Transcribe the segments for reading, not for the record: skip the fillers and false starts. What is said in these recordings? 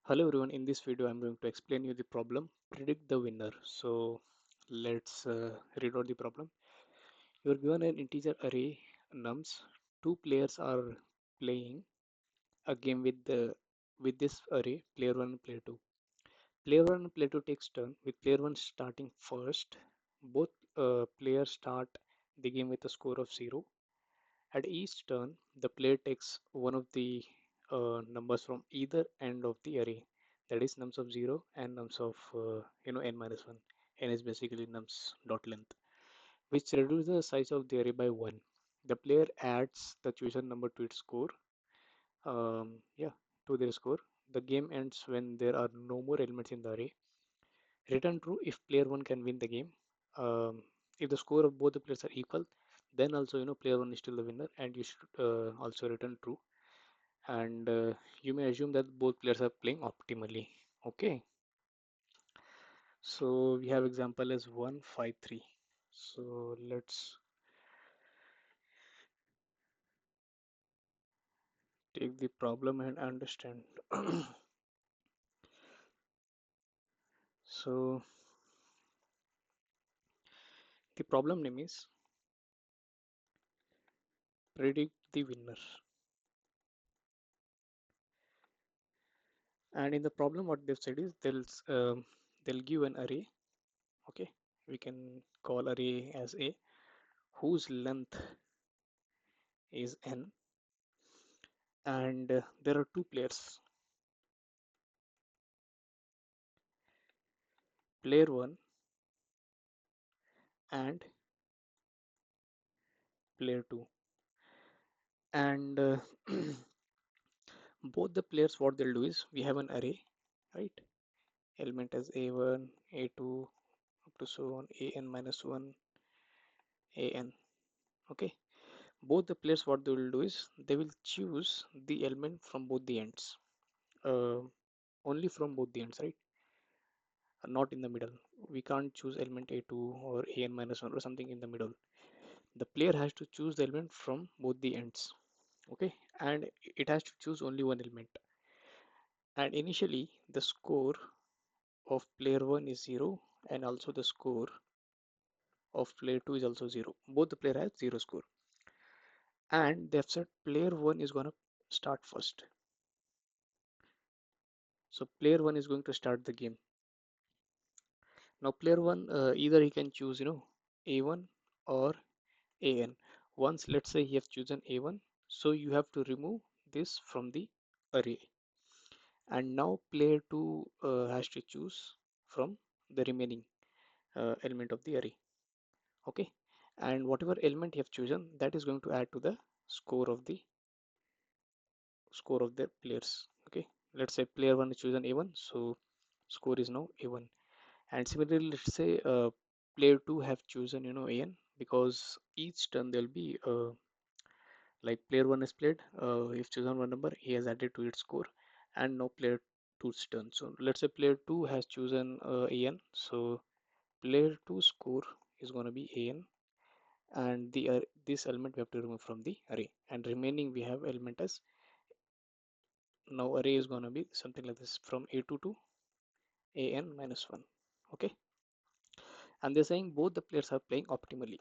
Hello everyone, in this video I'm going to explain you the problem, predict the winner. So let's read out the problem. You are given an integer array nums. Two players are playing a game with this array, player 1 and player 2. Player 1 and player 2 takes turn with player 1 starting first. Both players start the game with a score of 0. At each turn, the player takes one of the numbers from either end of the array. That is nums of 0 and nums of n minus 1. N is basically nums dot length, which reduces the size of the array by 1. The player adds the chosen number to its score. Yeah, to their score. The game ends when there are no more elements in the array. Return true if player 1 can win the game. If the score of both the players are equal, then also player 1 is still the winner, and you should also return true. And you may assume that both players are playing optimally. Okay, so we have example as 153. So let's take the problem and understand. So the problem name is predict the winner, and in the problem what they've said is they'll give an array. Okay, we can call array as a whose length is n, and there are two players, player 1 and player 2, and both the players, what they'll do is, we have an array, right? Element as a1, a2, up to so on, an minus 1, an. Okay, both the players, what they will do is they will choose the element from both the ends, uh, only from both the ends, right? Not in the middle. We can't choose element a2 or an minus 1 or something in the middle. The player has to choose the element from both the ends. Okay, and it has to choose only one element. And initially the score of player 1 is 0, and also the score of player 2 is also 0. Both the player has 0 score, and they've said player 1 is gonna start first. So player 1 is going to start the game. Now player 1, either he can choose a1 or an. Once, let's say, he has chosen a1, so you have to remove this from the array, and now player 2 has to choose from the remaining element of the array. Okay, and whatever element you have chosen, that is going to add to the score of the players. Okay, let's say player 1 is chosen a1, so score is now a1. And similarly, let's say player 2 have chosen an, because each turn there'll be like player 1 is played, if chosen one number, he has added to its score, and now player 2's turn. So let's say player 2 has chosen an, so player 2 score is going to be an, and this element we have to remove from the array, and remaining we have element as, now array is going to be something like this, from a2 to an minus 1. Okay, and they're saying both the players are playing optimally.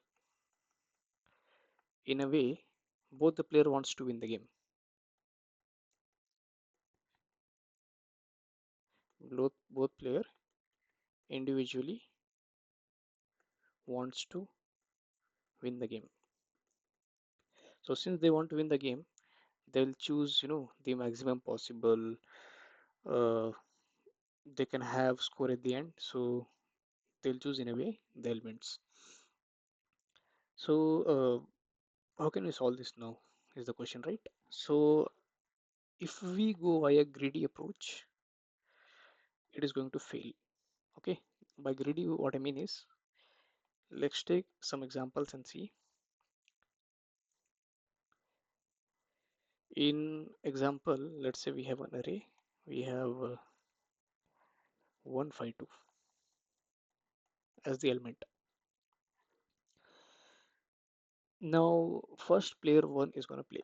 In a way, both the player wants to win the game. Both player individually wants to win the game. So since they want to win the game, they'll choose the maximum possible, uh, they can have score at the end, so they'll choose in a way the elements. So how can we solve this now is the question, right? So if we go via greedy approach, it is going to fail. Okay, by greedy what I mean is, let's take some examples and see. In example, let's say we have an array, we have 152 as the element. Now first player 1 is going to play,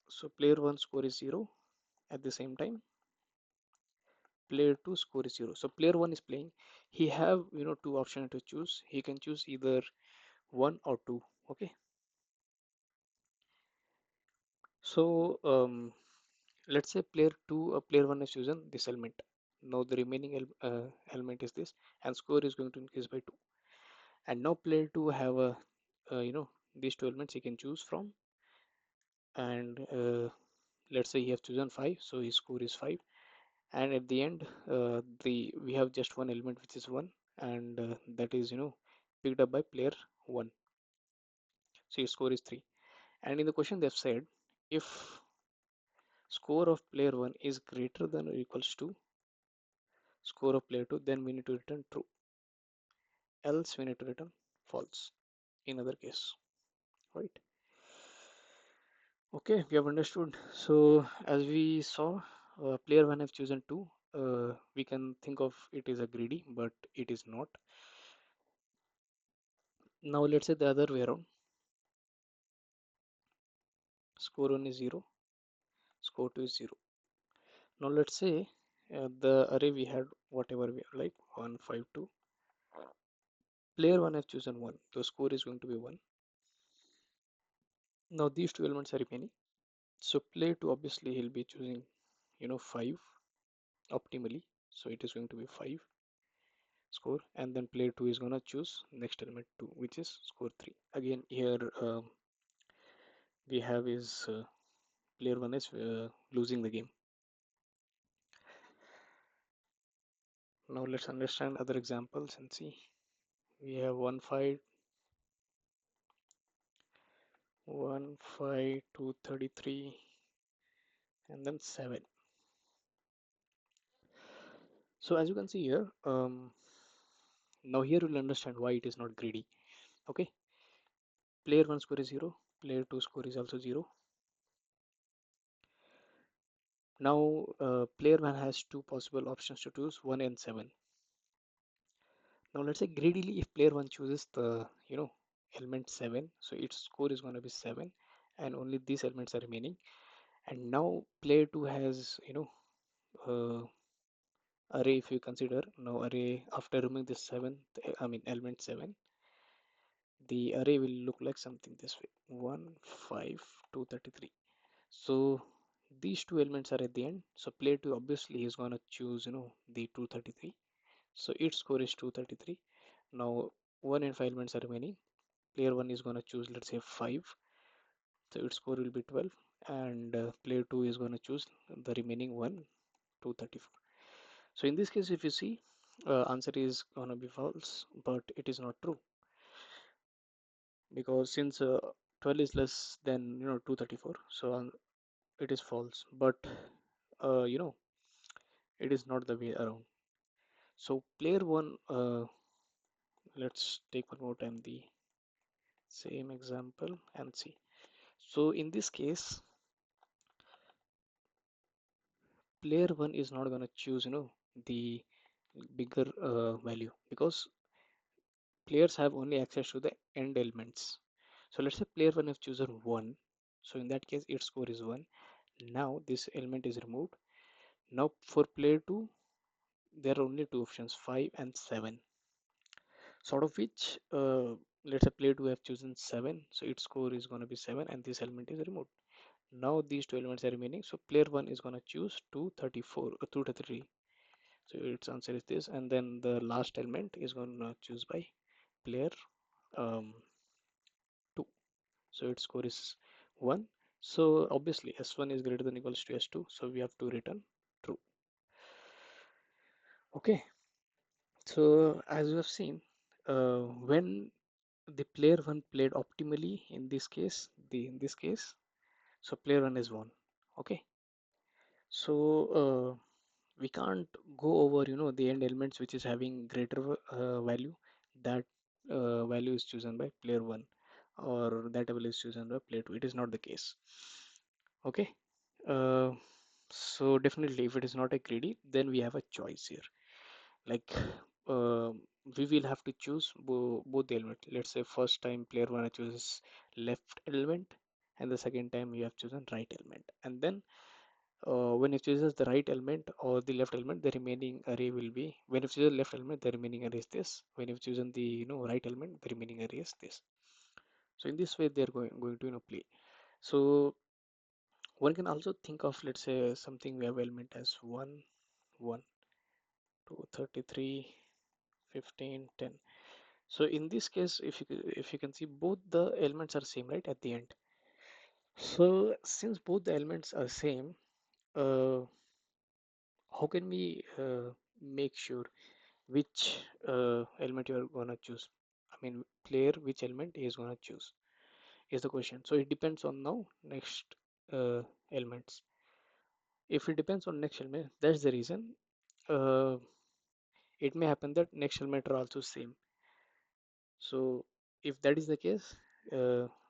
so player 1 score is 0. At the same time, player 2 score is 0. So player 1 is playing. He have two options to choose. He can choose either 1 or 2. Okay. So let's say player 1 has chosen this element. Now the remaining element is this, and score is going to increase by 2. And now player 2 have a these two elements he can choose from, and let's say he have chosen 5, so his score is 5. And at the end, the we have just one element which is 1, and that is picked up by player 1, so his score is 3. And in the question they've said, if score of player 1 is greater than or equals to score of player 2, then we need to return true, else we need to return false in other case, right? Okay, we have understood. So as we saw, player 1 have chosen 2. We can think of it as a greedy, but it is not. Now let's say the other way around. Score 1 is 0, score 2 is 0. Now let's say the array we had, whatever we like 1 5 2, player 1 has chosen 1, the score is going to be 1. Now these two elements are remaining, so player 2 obviously he'll be choosing 5 optimally, so it is going to be 5 score, and then player 2 is going to choose next element 2, which is score 3. Again here we have is player 1 is losing the game. Now let's understand other examples and see. We have 1 5 1 5 2 33 and then 7. So as you can see here, now here you'll understand why it is not greedy. Okay, player 1 score is 0, player 2 score is also 0. Now player 1 has two possible options to choose, 1 and 7. Now let's say greedily, if player 1 chooses the element 7, so its score is going to be 7, and only these elements are remaining. And now player 2 has uh, array. If you consider now array after removing the 7th, I mean element 7, the array will look like something this way: 1 5 2 33. So these two elements are at the end, so player 2 obviously is going to choose the 233, so its score is 233. Now 1 and 5 elements are remaining. Player 1 is going to choose, let's say, 5, so its score will be 12, and player 2 is going to choose the remaining one, 234. So in this case, if you see, answer is going to be false, but it is not true, because since 12 is less than 234, so it is false. But uh, you know it is not the way around. So player 1, let's take one more time the same example and see. So in this case, player 1 is not going to choose the bigger value, because players have only access to the end elements. So let's say player 1 has chosen 1, so in that case its score is 1. Now this element is removed. Now for player 2, there are only two options, 5 and 7, sort of which let's say player 2 have chosen 7, so its score is going to be 7, and this element is removed. Now these two elements are remaining, so player 1 is going to choose 234 or 233, so its answer is this, and then the last element is going to choose by player um, 2, so its score is 1. So obviously s1 is greater than equals to s2, so we have to return true. Okay, so as you have seen, when the player 1 played optimally, in this case, so player 1 is 1. Okay, so we can't go over the end elements which is having greater value. That value is chosen by player 1, or that value is chosen by player 2. It is not the case. Okay, uh, so definitely if it is not a greedy, then we have a choice here, like uh, we will have to choose both the element. Let's say first time player 1 chooses left element, and the second time you have chosen right element, and then When it chooses the right element or the left element, the remaining array will be, when it chooses the left element, the remaining array is this. When you've chosen the right element, the remaining array is this. So in this way, they're going to play. So one can also think of, let's say, something we have element as 1, 1, 2, 33, 15, 10. So in this case, if you can see, both the elements are same, right, at the end. So since both the elements are same, uh, how can we make sure which element you are gonna choose? I mean, player which element is gonna choose is the question. So it depends on now next uh, elements. If it depends on next element, that's the reason. Uh, it may happen that next element are also same. So if that is the case,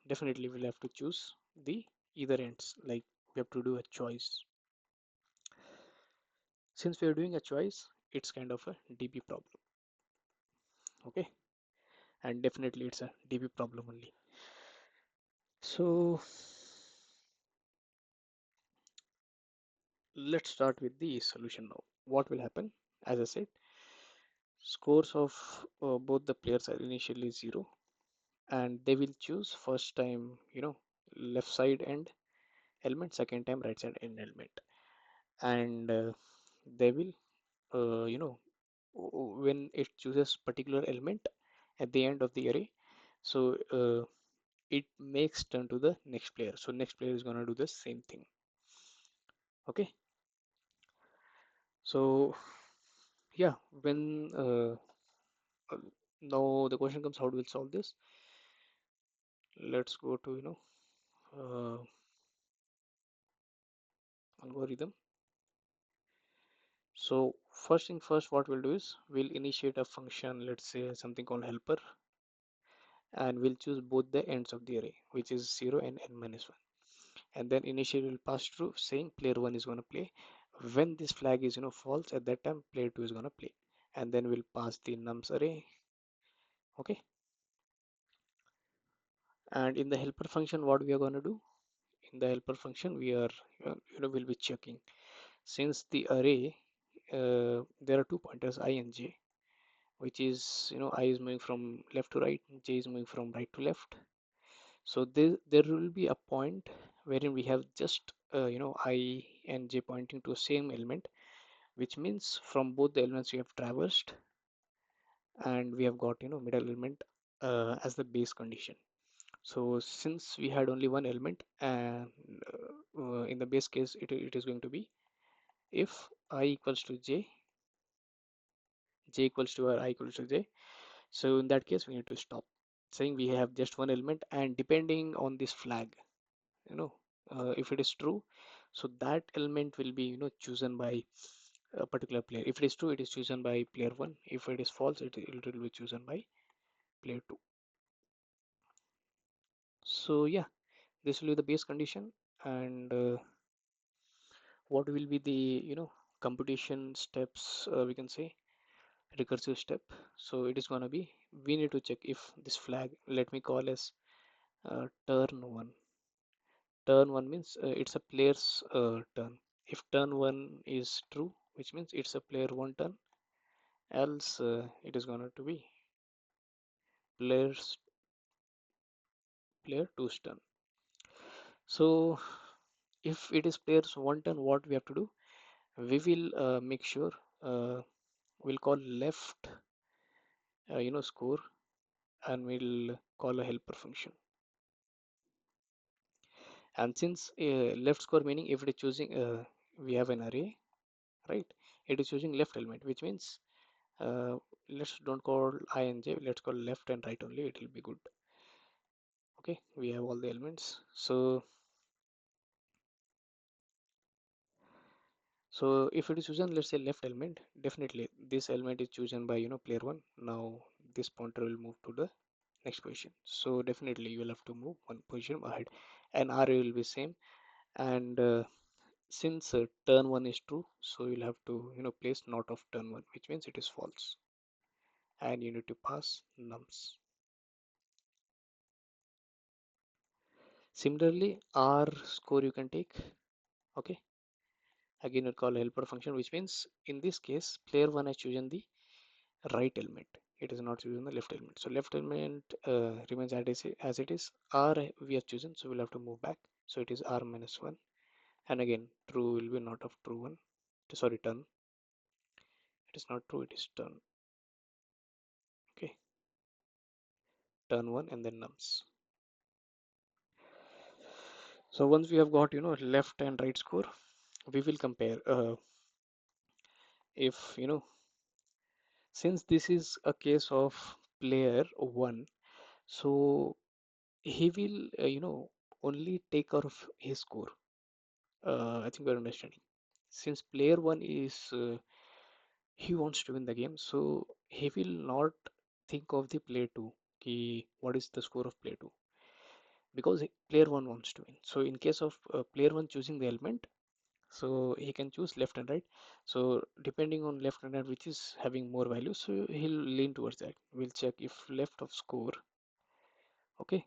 definitely we'll have to choose the either ends. Like we have to do a choice. Since we are doing a choice, it's kind of a DB problem. Okay, and definitely it's a DB problem only. So let's start with the solution now. What will happen? As I said, scores of both the players are initially 0, and they will choose first time, left side end element, second time right side end element, and they will, when it chooses particular element at the end of the array, so it makes turn to the next player. So next player is gonna do the same thing. Okay. So yeah, when uh, now the question comes, how do we solve this? Let's go to algorithm. So first thing first, what we'll do is we'll initiate a function, let's say something called helper, and we'll choose both the ends of the array, which is 0 and n minus 1. And then initially will pass through saying player 1 is going to play. When this flag is false, at that time player 2 is going to play, and then we'll pass the nums array. Okay. And in the helper function, what we are going to do, in the helper function, we are will be checking, since the array, there are two pointers I and j, which is I is moving from left to right, j is moving from right to left. So there will be a point wherein we have just I and j pointing to same element, which means from both the elements we have traversed, and we have got middle element as the base condition. So since we had only one element, and in the base case it is going to be if I equals to j, j equals to or I equals to j. So in that case we need to stop saying we have just one element, and depending on this flag, you know if it is true, so that element will be chosen by a particular player. If it is true, it is chosen by player 1. If it is false, it will be chosen by player 2. So yeah, this will be the base condition, and what will be the computation steps, we can say recursive step. So it is going to be, we need to check if this flag, let me call as turn 1. Turn 1 means it's a player's turn. If turn 1 is true, which means it's a player 1 turn, else it is going to be player's player 2's turn. So if it is player's 1 turn, what we have to do, we will make sure, we'll call left score, and we'll call a helper function. And since left score meaning if it is choosing, we have an array, right, it is choosing left element, which means uh, let's don't call I and j, let's call left and right only, it will be good. Okay, we have all the elements. So if it is chosen, let's say left element, definitely this element is chosen by player 1. Now this pointer will move to the next position, so definitely you will have to move one position ahead, and array will be same. And since turn 1 is true, so you'll have to place not of turn 1, which means it is false, and you need to pass nums. Similarly, r score you can take. Okay, Again, we call a helper function, which means in this case, player one has chosen the right element. It is not chosen the left element. So left element remains as it is. R we have chosen, so we'll have to move back. So it is R minus 1. And again, true will be not of true 1. Sorry, turn. It is not true, it is turn. Okay, turn 1 and then nums. So once we have got, left and right score, we will compare. If, since this is a case of player 1, so he will, only take care of his score. I think we're understanding. Since player 1 is, he wants to win the game, so he will not think of the player 2, what is the score of player 2, because player 1 wants to win. So in case of player 1 choosing the element, so he can choose left and right. So depending on left and right which is having more value, so he'll lean towards that. We'll check if left of score. Okay,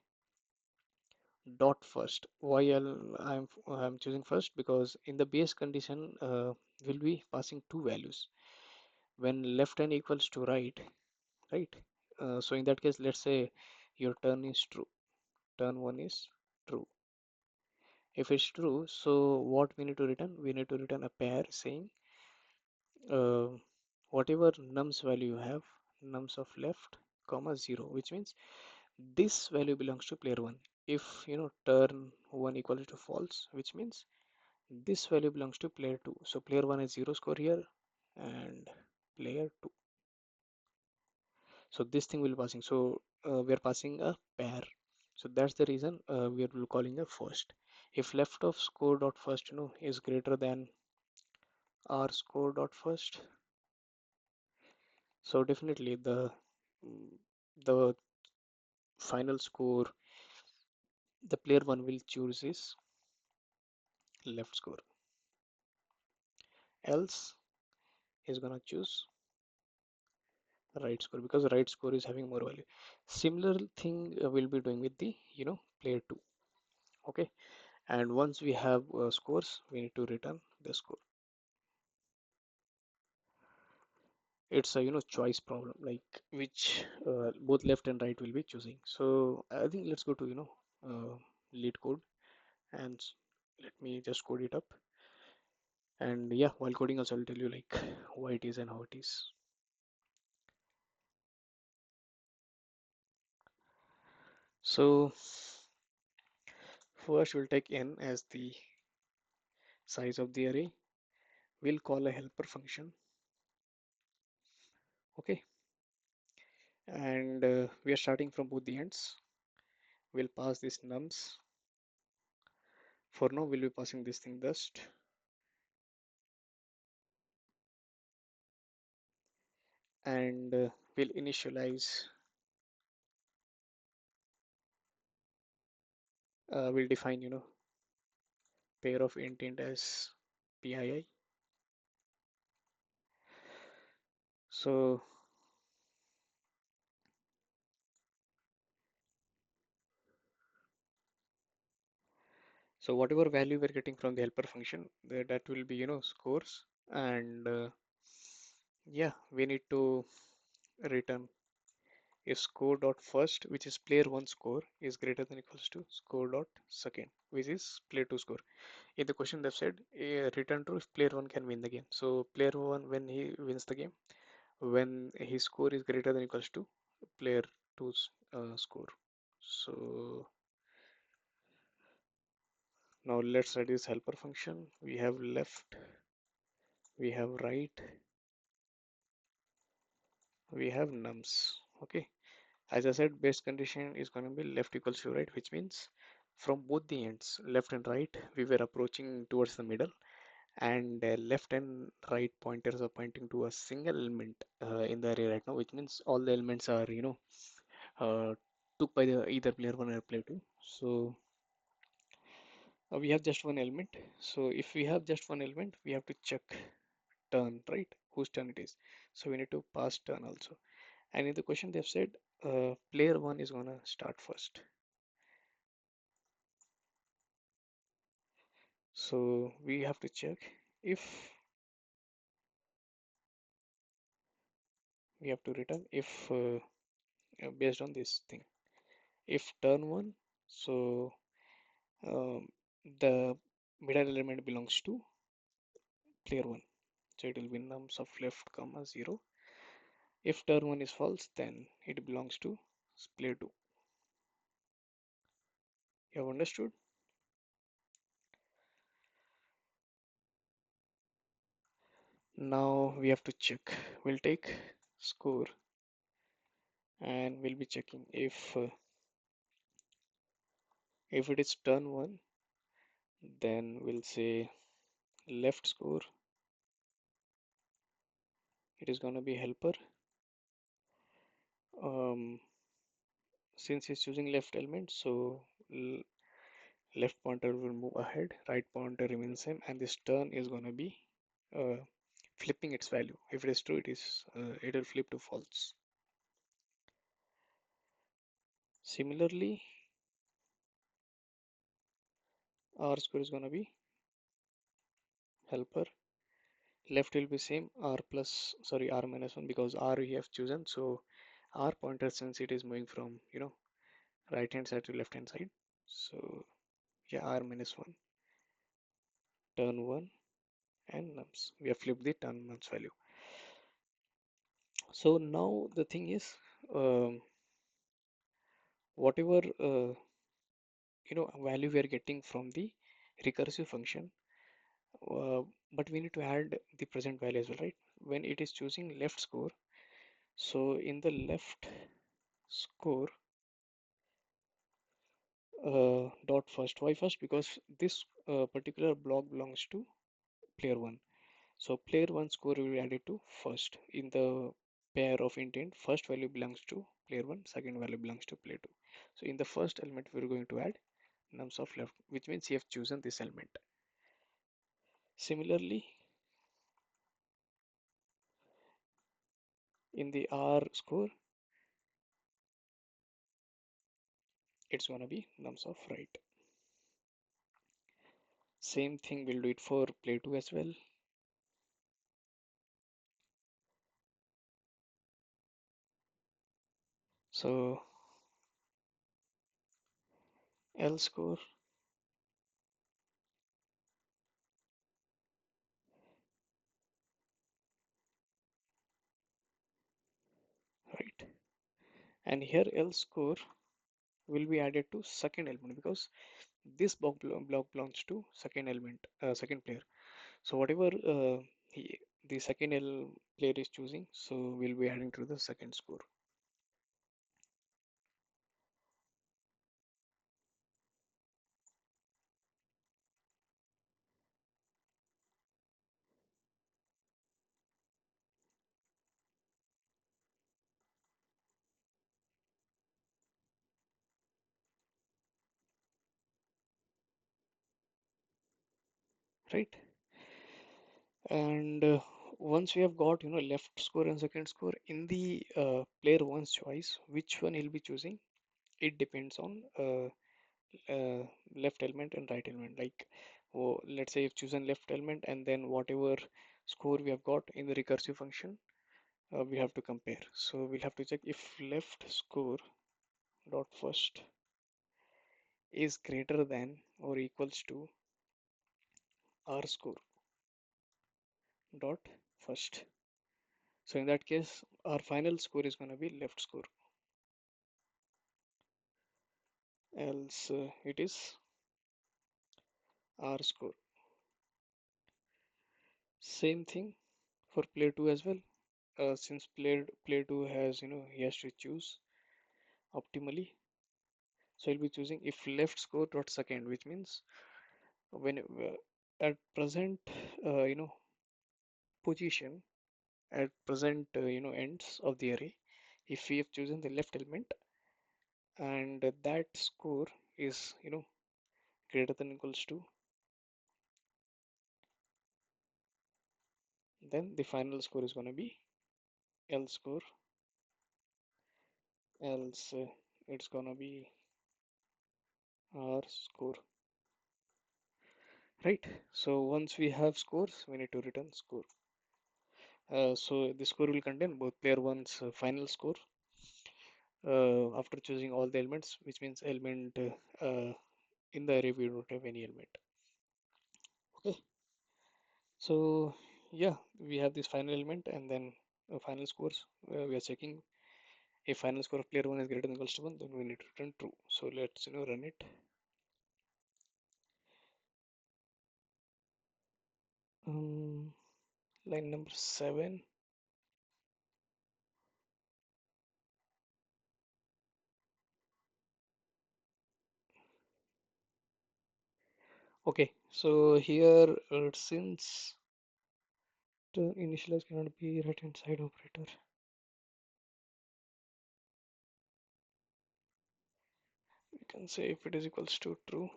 dot first. Why I'm choosing first, because in the base condition we'll be passing two values when left and equals to right, right? So in that case, let's say your turn is true, turn one is true. If it's true, so what we need to return? We need to return a pair saying uh, whatever nums value you have, nums of left comma 0, which means this value belongs to player 1. If turn 1 equals to false, which means this value belongs to player 2. So player 1 has 0 score here and player 2. So this thing will be passing. So we are passing a pair. So that's the reason we are calling a first. If left of score dot first is greater than r score dot first, so definitely mm, the final score the player one will choose is left score, else is gonna choose right score, because right score is having more value. Similar thing we'll be doing with the player 2. Okay, and once we have scores, we need to return the score. It's a choice problem, like which both left and right will be choosing. So I think let's go to Leetcode, and let me just code it up. And yeah, while coding also I'll tell you like why it is and how it is. So first we'll take n as the size of the array. We'll call a helper function. Okay, and we are starting from both the ends. We'll pass this nums. For now we'll be passing this thing dust, and we'll initialize, we'll define pair of int as pii. So whatever value we're getting from the helper function, that will be scores, and yeah, we need to return if score dot first, which is player one score, is greater than equals to score dot second, which is player two score. In the question they've said return true if player one can win the game. So player one, when he wins the game, when his score is greater than equals to player two's score. So now let's write this helper function. We have left, we have right, we have nums. Okay, as I said, base condition is going to be left equals to right, which means from both the ends, left and right, we were approaching towards the middle, and left and right pointers are pointing to a single element in the array right now, which means all the elements are uh, took by the either player one or player two. So we have just one element. So if we have just one element, we have to check turn, right, whose turn it is. So we need to pass turn also. And in the question they've said player one is gonna start first. So we have to check if we have to return if based on this thing, if turn 1, so um, the middle element belongs to player 1, so it will be nums of left comma 0. If turn 1 is false, then it belongs to player 2. You have understood? Now we have to check. We'll take score and we'll be checking if it is turn 1, then we'll say left score, it is going to be helper. um, since it's choosing left element, so left pointer will move ahead, right pointer remains same, and this turn is going to be uh, flipping its value. If it is true, it will flip to false. Similarly, R score is going to be helper. Left will be same, R plus, sorry, R minus 1, because R we have chosen. So R pointer, since it is moving from, right hand side to left hand side. So yeah, R minus 1, turn 1, and nums. We have flipped the turn nums value. So now the thing is, um, whatever value we are getting from the recursive function, uh, but we need to add the present value as well, right? When it is choosing left score, so in the left score dot first. Why first? Because this particular block belongs to player 1. So player 1 score will be added to first. In the pair of intent, first value belongs to player 1, second value belongs to player 2. So in the first element, we're going to add nums of left, which means you have chosen this element. Similarly, in the R score, it's going to be nums of right. Same thing, we'll do it for player 2 as well. So L score, right. And here L score will be added to second element, because this block belongs to second element, second player. So whatever the second player is choosing, so we'll be adding to the second score. Right. And once we have got left score and second score, in the player one's choice, which one he'll be choosing, it depends on left element and right element. Like, oh, let's say you've chosen left element, and then whatever score we have got in the recursive function, we have to compare. So we'll have to check if left score dot first is greater than or equals to R score dot first. So in that case, our final score is going to be left score, else it is R score. Same thing for player 2 as well. Since player 2 has, he has to choose optimally. So he'll be choosing if left score dot second, which means when at present, position, at present, ends of the array, if we have chosen the left element and that score is, greater than equals to, then the final score is going to be L score, else it's going to be R score. right? So once we have scores, we need to return score. So the score will contain both player one's final score after choosing all the elements, which means element in the array we don't have any element. Okay, so yeah, we have this final element and then final scores. We are checking if final score of player one is greater than equals to one, then we need to return true. So let's run it. Um, Line number 7. Okay, so here since the initialize cannot be right hand side operator, we can say if it is equals to true.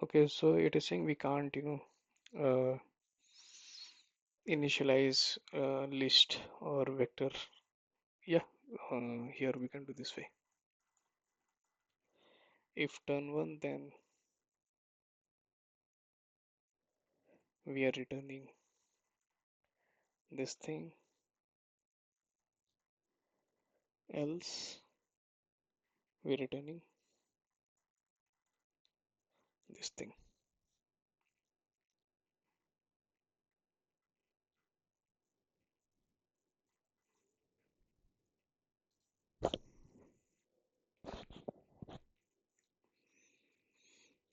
Okay, so it is saying we can't, initialize list or vector. Yeah, here we can do this way. If turn one, then we are returning this thing, else we're returning this thing.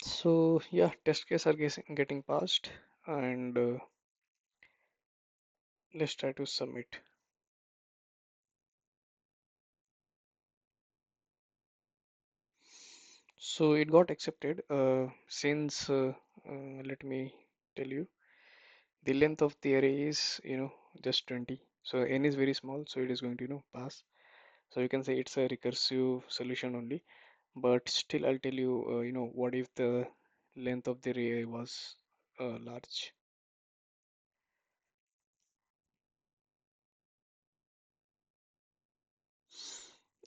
So yeah, test case are getting passed, and let's try to submit. So it got accepted since let me tell you, the length of the array is just 20. So n is very small, so it is going to pass. So you can say it's a recursive solution only, but still I'll tell you what if the length of the array was large.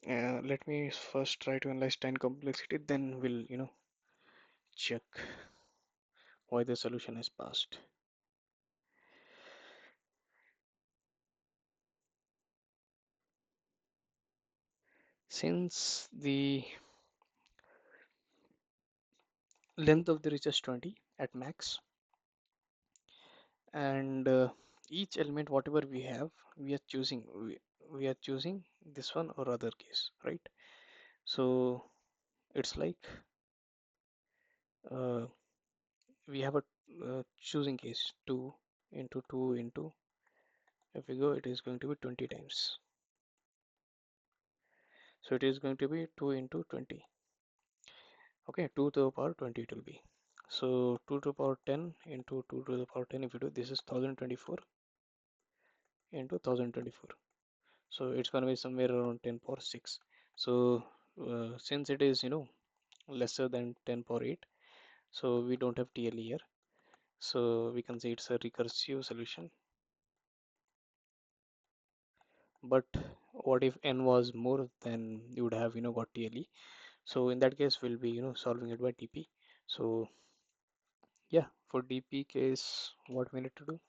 Let me first try to analyze time complexity, then we'll check why the solution is passed. Since the length of the array is 20 at max, and each element whatever we have, we are choosing this one or other case, right? So it's like uh, we have a choosing case 2 into 2 into, if we go, it is going to be 20 times, so it is going to be 2 into 20. Okay, 2 to the power 20 it will be. So 2 to the power 10 into 2 to the power 10, if you do, this is 1024 into 1024. So it's going to be somewhere around 10 power 6. So since it is lesser than 10 power 8, so we don't have TL here, so we can say it's a recursive solution. But what if n was more, then you would have got TLE. So in that case we'll be solving it by DP. So yeah, for DP case what we need to do,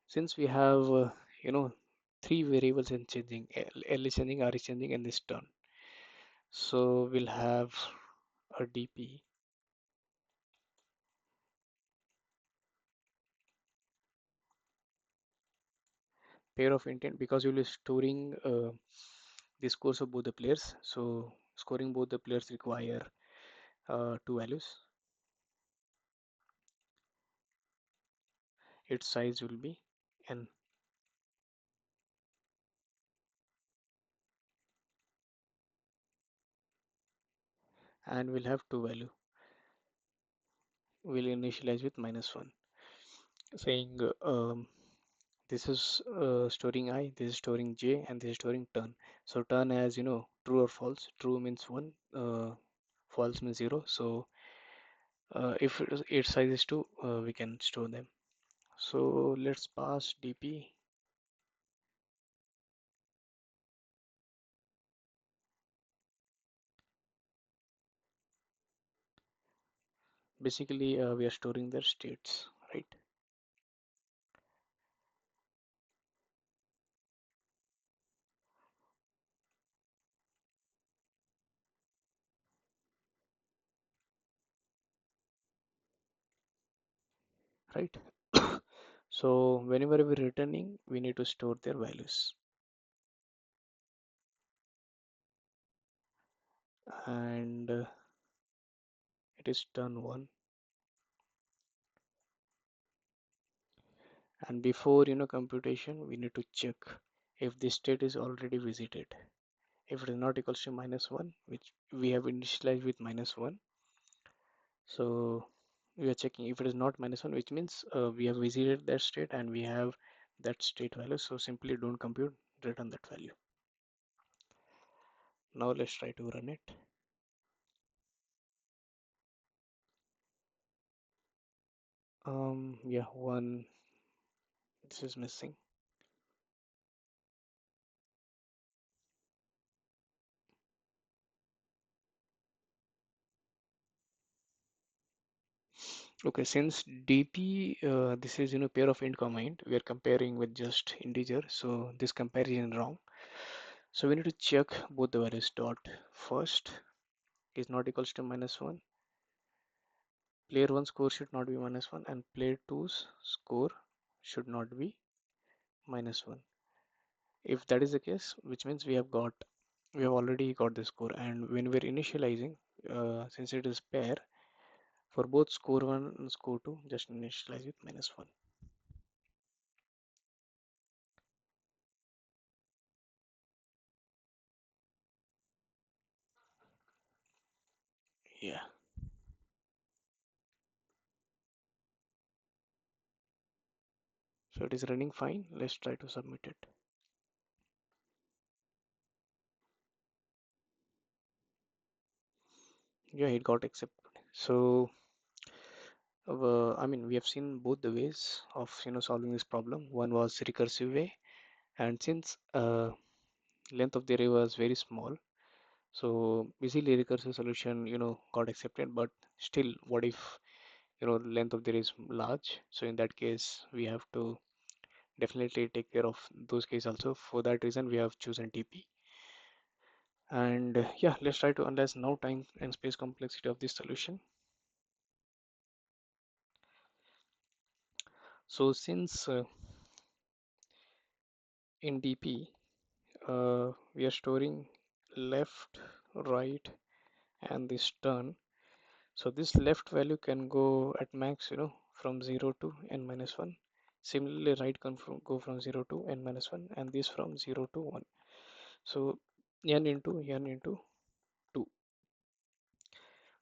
since we have three variables in changing, L is changing, R is changing, and this turn, so we'll have a DP pair of intent, because you'll be storing the scores of both the players. So scoring both the players require two values. Its size will be n, and we'll have two value. We'll initialize with -1, saying This is storing I, this is storing j, and this is storing turn. So turn as true or false. True means 1, false means 0. So if its size is 2, we can store them. So let's pass dp. Basically, we are storing their states, right? Right. So whenever we're returning, we need to store their values. And it is turn 1. And before computation, we need to check if the state is already visited. If it is not equals to -1, which we have initialized with -1, so we are checking if it is not -1, which means we have visited that state and we have that state value. So simply don't compute, return that value. Now let's try to run it. Yeah, one, this is missing. Okay, since dp, this is pair of int comma int, we are comparing with just integer, so this comparison is wrong. So we need to check both the values. Dot first is not equals to -1. Player 1 score should not be -1, and player 2's score should not be -1. If that is the case, which means we have already got the score. And when we're initializing, since it is pair, for both score 1 and score 2, just initialize with -1. Yeah, so it is running fine. Let's try to submit it. Yeah, it got accepted. So I mean, we have seen both the ways of solving this problem. One was recursive way, and since length of the array was very small, so basically recursive solution got accepted. But still, what if length of the array is large? So in that case, we have to definitely take care of those cases also. For that reason, we have chosen TP. And yeah, let's try to analyze now time and space complexity of this solution. So since in DP we are storing left, right, and this turn. So this left value can go at max from 0 to n minus 1. Similarly, right can go from 0 to n minus 1, and this from 0 to 1. So n into 2.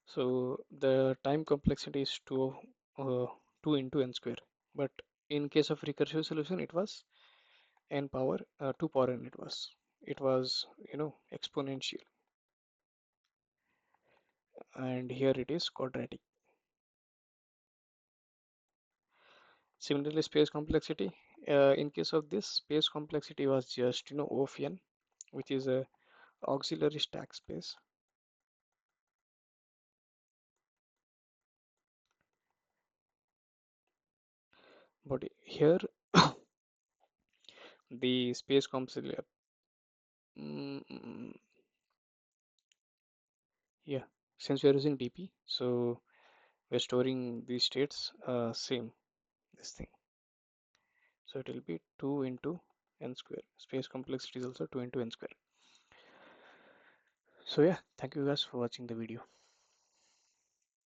So the time complexity is 2 into n square. But in case of recursive solution, it was n power 2 power n. It was exponential, and here it is quadratic. Similarly, space complexity. In case of this, space complexity was just O of n, which is a auxiliary stack space. But here the space complexity, mm, yeah, since we are using DP, so we're storing these states same this thing. So it will be 2 into n square. Space complexity is also 2 into n square. So yeah, thank you guys for watching the video.